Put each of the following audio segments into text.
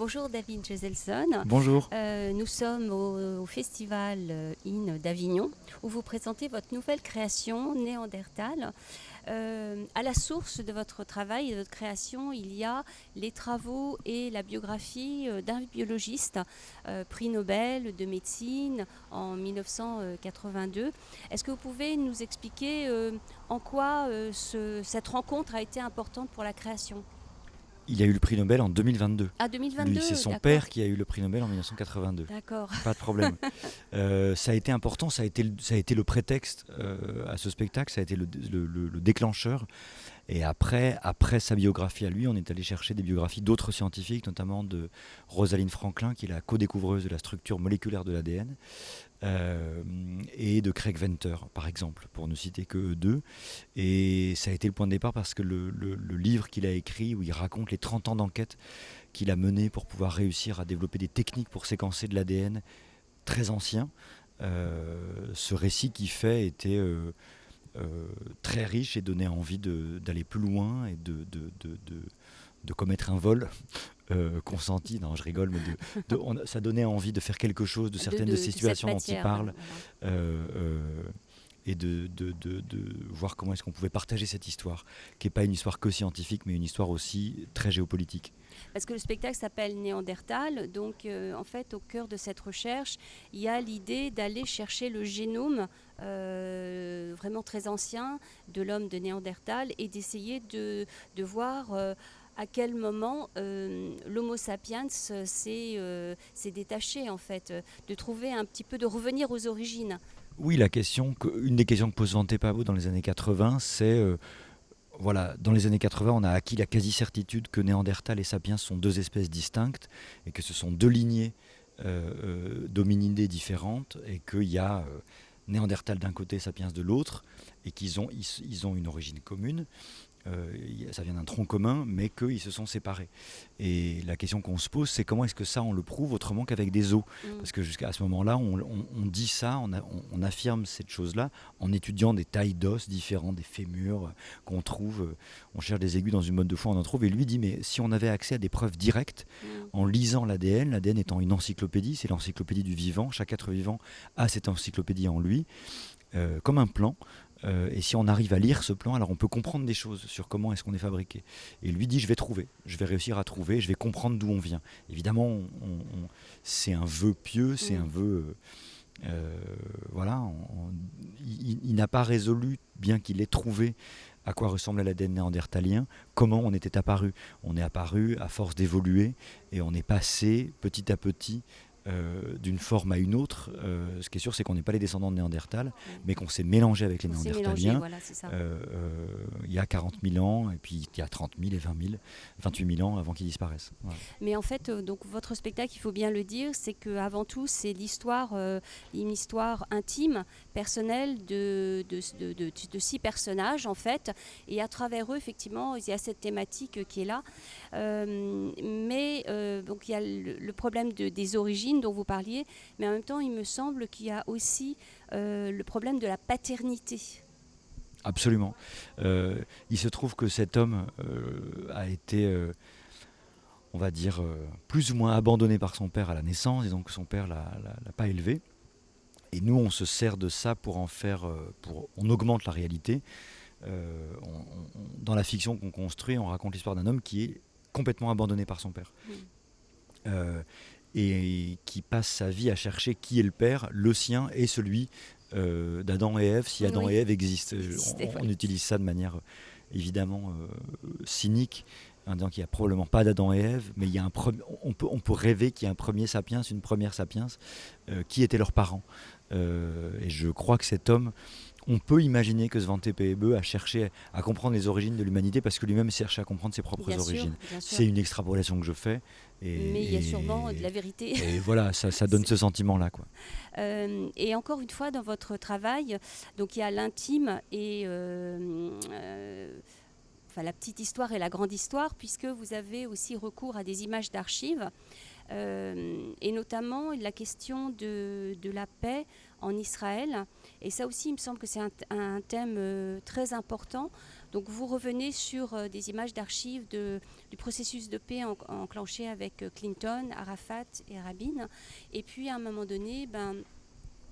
Bonjour David Geselson. Bonjour. Nous sommes au Festival IN d'Avignon où vous présentez votre nouvelle création Néandertal. À la source de votre travail et de votre création, il y a les travaux et la biographie d'un biologiste, prix Nobel de médecine en 1982. Est-ce que vous pouvez nous expliquer en quoi cette rencontre a été importante pour la création ? Il a eu le prix Nobel en 2022. Ah, Lui, 2022, c'est son d'accord. père qui a eu le prix Nobel en 1982. D'accord. Pas de problème. Ça a été important, ça a été le prétexte à ce spectacle, ça a été le déclencheur. Et après sa biographie à lui, on est allé chercher des biographies d'autres scientifiques, notamment de Rosalind Franklin, qui est la co-découvreuse de la structure moléculaire de l'ADN, et de Craig Venter, par exemple, pour ne citer que eux deux. Et ça a été le point de départ parce que le livre qu'il a écrit, où il raconte les 30 ans d'enquête qu'il a mené pour pouvoir réussir à développer des techniques pour séquencer de l'ADN très ancien, ce récit qu'il fait était très riche et donnait envie d'aller plus loin et de commettre un vol consenti. Non, je rigole, mais ça donnait envie de faire quelque chose de certaines de ces situations dont il parle. Voilà. Et de voir comment est-ce qu'on pouvait partager cette histoire, qui n'est pas une histoire que scientifique, mais une histoire aussi très géopolitique. Parce que le spectacle s'appelle Néandertal, donc en fait au cœur de cette recherche, il y a l'idée d'aller chercher le génome vraiment très ancien de l'homme de Néandertal et d'essayer de voir à quel moment l'Homo sapiens s'est détaché en fait, de trouver un petit peu, de revenir aux origines. Oui, une des questions que pose Svante Pääbo dans les années 80, c'est voilà, dans les années 80, on a acquis la quasi-certitude que Néandertal et Sapiens sont deux espèces distinctes et que ce sont deux lignées d'hominidés différentes et qu'il y a Néandertal d'un côté, Sapiens de l'autre et qu'ils ont une origine commune. Ça vient d'un tronc commun, mais qu'ils se sont séparés. Et la question qu'on se pose, c'est comment est-ce que ça, on le prouve autrement qu'avec des os ? Parce que jusqu'à ce moment-là, on dit ça, on affirme cette chose-là en étudiant des tailles d'os différentes, des fémurs qu'on trouve. On cherche des aiguilles dans une botte de foin, on en trouve. Et lui dit, mais si on avait accès à des preuves directes, en lisant l'ADN étant une encyclopédie, c'est l'encyclopédie du vivant, chaque être vivant a cette encyclopédie en lui, comme un plan. Et si on arrive à lire ce plan, alors on peut comprendre des choses sur comment est-ce qu'on est fabriqué. Et lui dit, je vais réussir à trouver, je vais comprendre d'où on vient. Évidemment, c'est un vœu pieux, c'est un vœu... voilà, il n'a pas résolu, bien qu'il ait trouvé à quoi ressemblait l'ADN néandertalien, comment on était apparu. On est apparu à force d'évoluer et on est passé petit à petit d'une forme à une autre. Ce qui est sûr, c'est qu'on n'est pas les descendants de Néandertal, mais qu'on s'est mélangé avec les Néandertaliens il y a 40 000 ans, et puis il y a 30 000 et 20 000, 28 000 ans avant qu'ils disparaissent. Voilà. Mais en fait, donc, votre spectacle, il faut bien le dire, c'est qu'avant tout, c'est une histoire intime, personnelle de 6 personnages, en fait, et à travers eux, effectivement, il y a cette thématique qui est là. Donc il y a le problème des origines dont vous parliez, mais en même temps, il me semble qu'il y a aussi le problème de la paternité. Absolument. Il se trouve que cet homme a été, on va dire, plus ou moins abandonné par son père à la naissance, et donc son père l'a pas élevé. Et nous, on se sert de ça pour en faire, on augmente la réalité. Dans la fiction qu'on construit, on raconte l'histoire d'un homme qui est complètement abandonné par son père. Et qui passe sa vie à chercher qui est le père, le sien et celui d'Adam et Ève, si Adam et Ève existent. On utilise ça de manière évidemment cynique, en disant qu'il n'y a probablement pas d'Adam et Ève, mais il y a on peut rêver qu'il y a un premier sapiens, une première sapiens, qui étaient leurs parents. Et je crois que cet homme, on peut imaginer que Svante Pääbo a cherché à comprendre les origines de l'humanité parce que lui-même cherchait à comprendre ses propres origines. C'est une extrapolation que je fais. Mais il y a sûrement de la vérité. Et voilà, ça donne ce sentiment-là, quoi. Et encore une fois, dans votre travail, donc il y a l'intime et la petite histoire et la grande histoire, puisque vous avez aussi recours à des images d'archives. et notamment la question de la paix en Israël. Et ça aussi, il me semble que c'est un thème très important. Donc vous revenez sur des images d'archives du processus de paix enclenché avec Clinton, Arafat et Rabin. Et puis à un moment donné,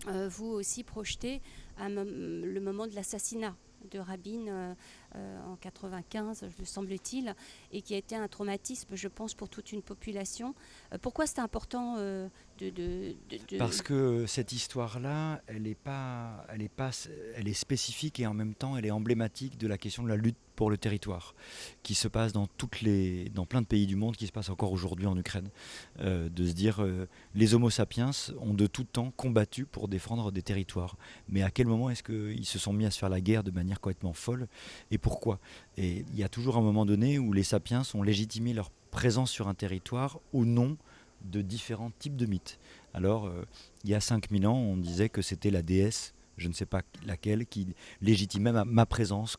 vous aussi projetez le moment de l'assassinat de Rabin en 95, le semble-t-il, et qui a été un traumatisme, je pense, pour toute une population. Pourquoi c'est important Parce que cette histoire-là, elle est spécifique et en même temps, elle est emblématique de la question de la lutte pour le territoire, qui se passe dans plein de pays du monde, qui se passe encore aujourd'hui en Ukraine. De se dire, les Homo sapiens ont de tout temps combattu pour défendre des territoires. Mais à quel moment est-ce qu'ils se sont mis à se faire la guerre de manière complètement folle, et pourquoi? Et il y a toujours un moment donné où les sapiens ont légitimé leur présence sur un territoire au nom de différents types de mythes. Alors, il y a 5000 ans, on disait que c'était la déesse, je ne sais pas laquelle, qui légitimait ma présence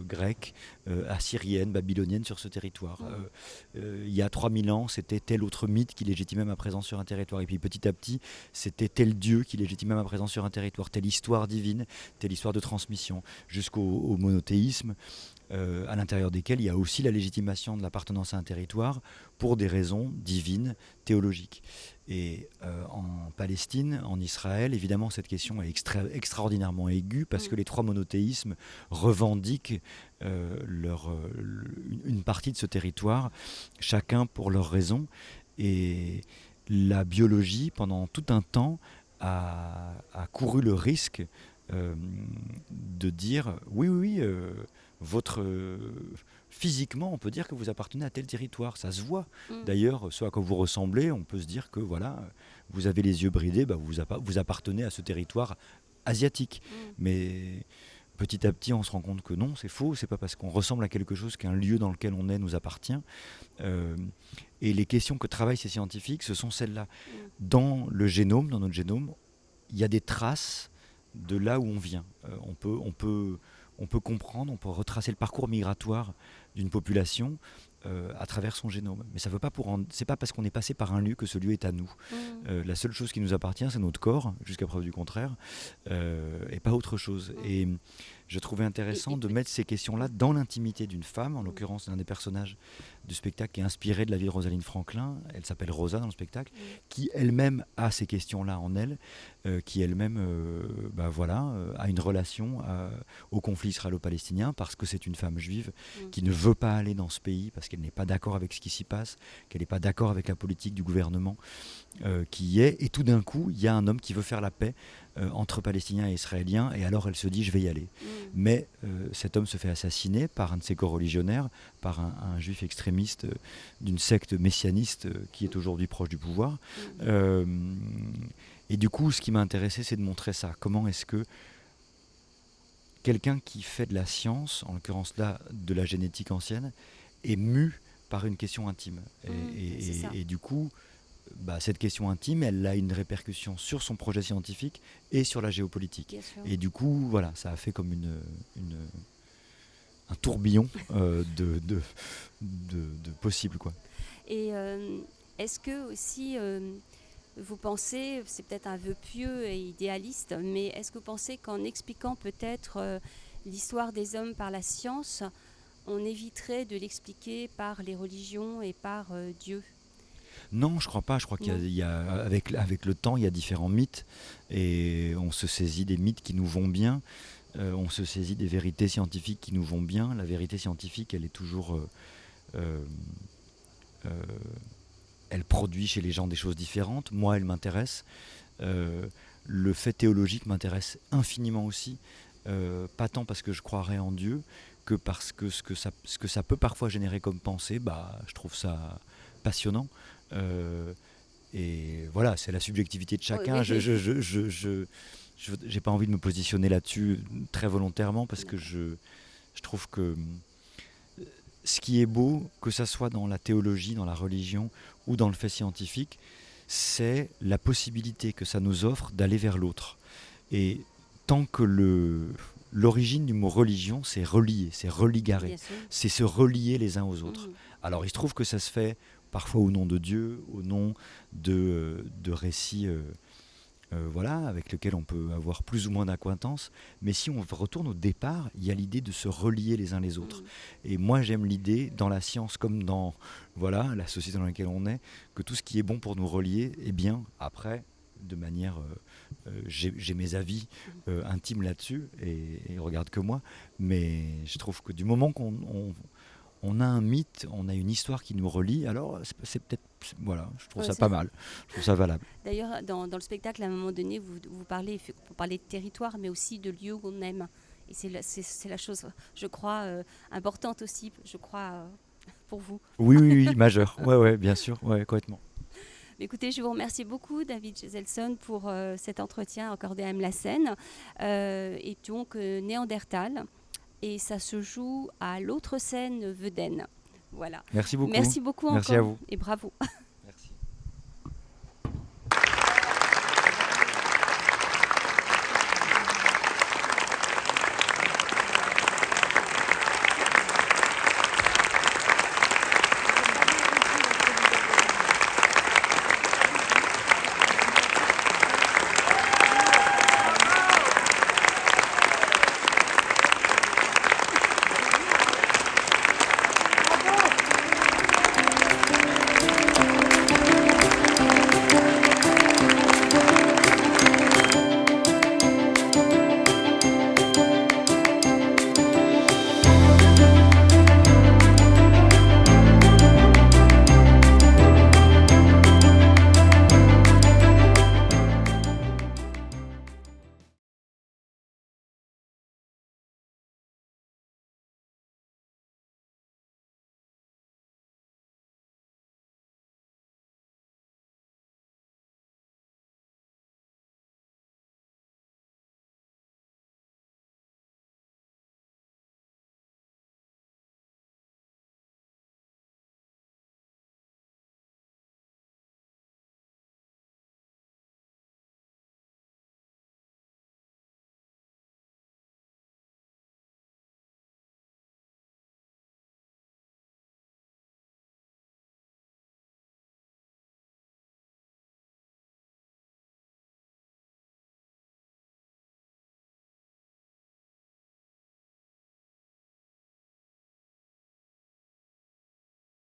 grecque, assyrienne, babylonienne sur ce territoire. Il y a 3000 ans, c'était tel autre mythe qui légitimait ma présence sur un territoire. Et puis petit à petit, c'était tel dieu qui légitimait ma présence sur un territoire, telle histoire divine, telle histoire de transmission, jusqu'au monothéisme, à l'intérieur desquels il y a aussi la légitimation de l'appartenance à un territoire pour des raisons divines, théologiques. Et en Palestine, en Israël, évidemment, cette question est extraordinairement aiguë parce que les trois monothéismes revendiquent une partie de ce territoire, chacun pour leurs raisons. Et la biologie, pendant tout un temps, a couru le risque de dire oui, physiquement, on peut dire que vous appartenez à tel territoire, ça se voit. D'ailleurs, ce à quoi vous ressemblez, on peut se dire que voilà, vous avez les yeux bridés, vous appartenez à ce territoire asiatique. Mais petit à petit, on se rend compte que non, c'est faux, c'est pas parce qu'on ressemble à quelque chose qu'un lieu dans lequel on est nous appartient. Et les questions que travaillent ces scientifiques, ce sont celles-là. Dans notre génome, il y a des traces de là où on vient. On peut comprendre, on peut retracer le parcours migratoire d'une population à travers son génome. Mais ça veut pas c'est pas parce qu'on est passé par un lieu que ce lieu est à nous. La seule chose qui nous appartient, c'est notre corps, jusqu'à preuve du contraire, et pas autre chose. Et je trouvais intéressant de mettre ces questions-là dans l'intimité d'une femme, en l'occurrence l'un des personnages du spectacle qui est inspiré de la vie de Rosalind Franklin. Elle s'appelle Rosa dans le spectacle, qui elle-même a ces questions-là en elle, qui elle-même a une relation au conflit israélo-palestinien parce que c'est une femme juive qui ne veut pas aller dans ce pays parce qu'elle n'est pas d'accord avec ce qui s'y passe, qu'elle n'est pas d'accord avec la politique du gouvernement qui y est. Et tout d'un coup, il y a un homme qui veut faire la paix entre Palestiniens et Israéliens, et alors elle se dit je vais y aller. Mais cet homme se fait assassiner par un de ses coreligionnaires, par un juif extrémiste d'une secte messianiste qui est aujourd'hui proche du pouvoir. Et du coup, ce qui m'a intéressé, c'est de montrer ça. Comment est-ce que quelqu'un qui fait de la science, en l'occurrence là de la génétique ancienne, est mu par une question intime. Et du coup, cette question intime, elle a une répercussion sur son projet scientifique et sur la géopolitique. Et du coup, voilà, ça a fait comme un tourbillon de possibles, quoi. Et est-ce que aussi, vous pensez, c'est peut-être un vœu pieux et idéaliste, mais est-ce que vous pensez qu'en expliquant peut-être l'histoire des hommes par la science, on éviterait de l'expliquer par les religions et par Dieu ? Non, je crois pas. Je crois avec le temps, il y a différents mythes et on se saisit des mythes qui nous vont bien. On se saisit des vérités scientifiques qui nous vont bien. La vérité scientifique, elle est toujours... elle produit chez les gens des choses différentes. Moi, elle m'intéresse. Le fait théologique m'intéresse infiniment aussi. Pas tant parce que je croirais en Dieu que parce que ce que ça peut parfois générer comme pensée, je trouve ça passionnant. Et voilà, c'est la subjectivité de chacun. J'ai pas envie de me positionner là-dessus très volontairement parce que je trouve que ce qui est beau, que ça soit dans la théologie, dans la religion ou dans le fait scientifique, c'est la possibilité que ça nous offre d'aller vers l'autre. Et tant que l'origine du mot religion, c'est relier, c'est religarer, c'est se relier les uns aux autres. Alors il se trouve que ça se fait parfois au nom de Dieu, au nom de récits voilà, avec lesquels on peut avoir plus ou moins d'acquaintance. Mais si on retourne au départ, il y a l'idée de se relier les uns les autres. Et moi, j'aime l'idée, dans la science comme dans voilà, la société dans laquelle on est, que tout ce qui est bon pour nous relier, eh bien, après, de manière... j'ai mes avis intimes là-dessus, et regarde que moi, mais je trouve que du moment qu'on a un mythe, on a une histoire qui nous relie, alors c'est peut-être... Voilà, je trouve ça pas mal, je trouve ça valable. D'ailleurs, dans le spectacle, à un moment donné, vous parlez de territoire, mais aussi de lieux qu'on aime. Et c'est la chose, je crois, importante aussi, je crois, pour vous. Oui, oui, oui, majeur. Ouais, bien sûr, ouais, complètement. Écoutez, je vous remercie beaucoup, David Geselson, pour cet entretien accordé à M. La Seine. Et donc, Néandertal. Et ça se joue à l'autre scène Vedaine. Voilà. Merci beaucoup. Merci beaucoup Merci encore. à vous. Et bravo.